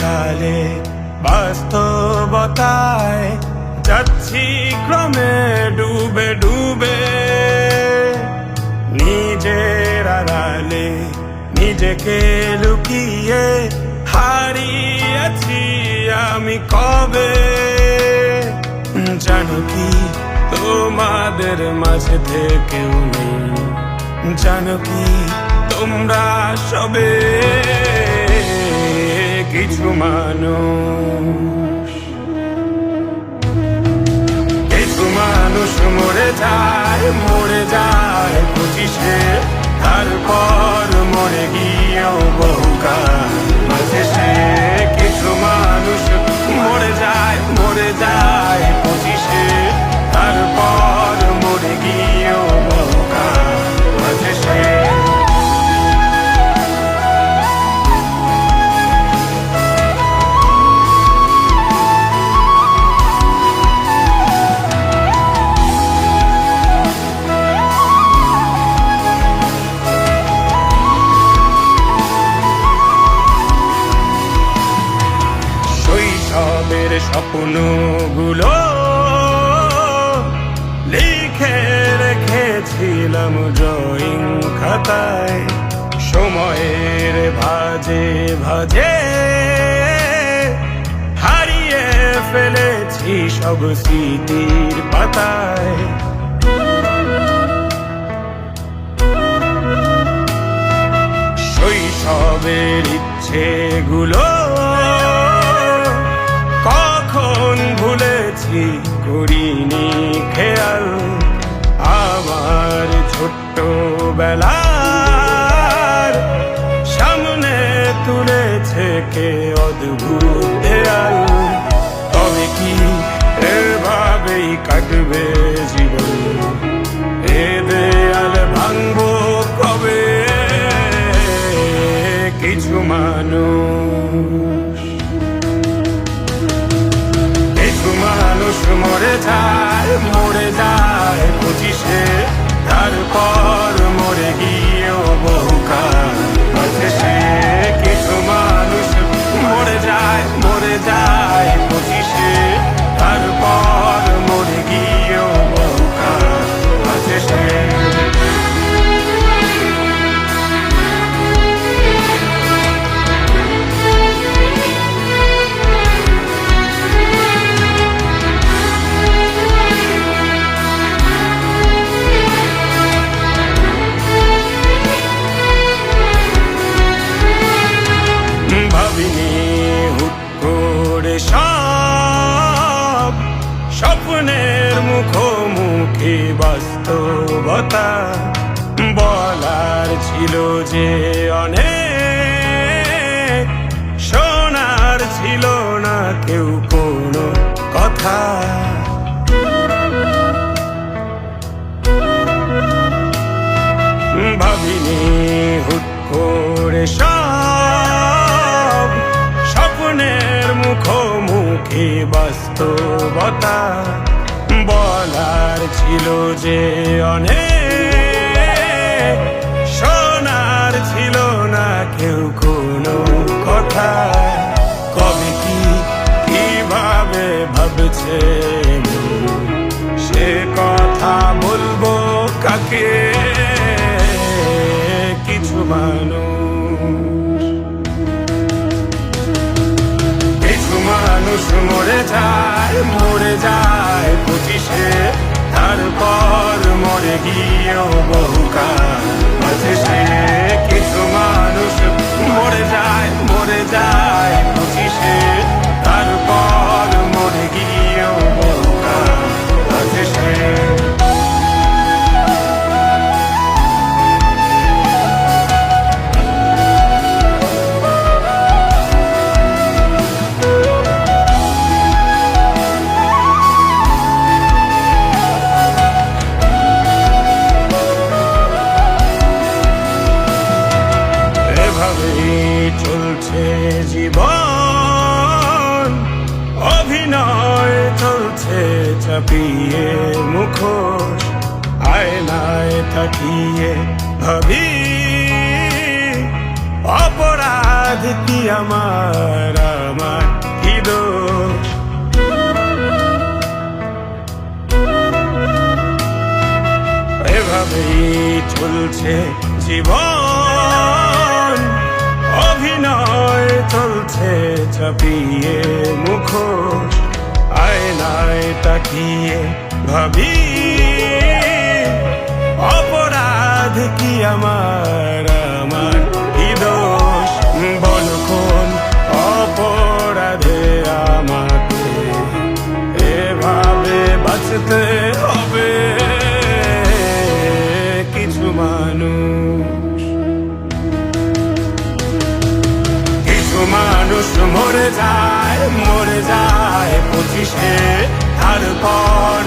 কালে বাস্তবতায় যাচ্ছি ক্রমে ডুবে ডুবে, নিজের আড়ালে নিজেকে লুকিয়ে হারিয়েছি আমি কবে। জানো কি তোমাদের মাঝে থেকেও নেই, জানো কি তোমরা সবে কিছু মানুষ, কিছু মানুষ মরে যায় 25-এ, তারপর মরে গিয়েও বহুকাল মাঝে সে। কিছু মানুষ মরে যায় 25-এ, তারপর মরে গিয়েও বহুকাল মাঝে সে। শৈশবের স্বপ্নগুলো লিখে রেখেছিলাম ড্রয়িং খাতায়, সময়ের ভাজে ভাজে হারিয়ে ফেলেছি সব স্মৃতির পাতায়। শৈশবের ইচ্ছেগুলো কখন ভুলেছি করিনি খেয়াল, আমার ছোট্ট বেলার সামনে তুলেছে কে অদ্ভুত দেয়াল। তবে কি এভাবেই কাটবে জীবন, এ দেয়াল ভাঙবো কবে? কিছু মানুষ, কিছু মানুষ মরে যায় 25-এ, তারপর মরে গিয়েও বহুকাল মাঝে সে। কিছু মানুষ মরে যায় 25-এ, তারপর মরে গিয়েও বহুকাল মাঝে সে। ভাবিনি হুট করে সব স্বপ্নের মুখোমুখি বাস্তবতা, বলার ছিল যে অনেক, শোনার ছিল না কেউ কোনো কথা। ভাবিনি হুট করে সব স্বপ্নের মুখোমুখি বাস্তবতা, বলার ছিল যে অনেক, শোনার ছিল না কেউ কোনো কথা। কবে কি কিভাবে ভাবছে সে কথা বলবো কাকে? কিছু মানুষ, কিছু মানুষ মরে যায় 25-এ, তারপর মরে গিয়েও বহুকাল মাঝে সে। কিছু মানুষ মরে যায় 25-এ, তারপর মরে গিয়েও বহুকাল মাঝে সে। চলছে জীবন, অভিনয় চলছে চাপিয়ে মুখোশ, আয়নায় তাকিয়ে ভাবি অপরাধ অপরাধ কি আমার কি দোষ? এভাবেই চলছে জীবন, অভিনয় চলছে চাপিয়ে মুখোশ। আয়নায় তাকিয়ে ভাবি অপরাধ কি আমার কি দোষ? বল কোন অপরাধে আমাকে এভাবে বাঁচতে হবে? কিছু মানুষ মরে যায় 25-এ, তারপর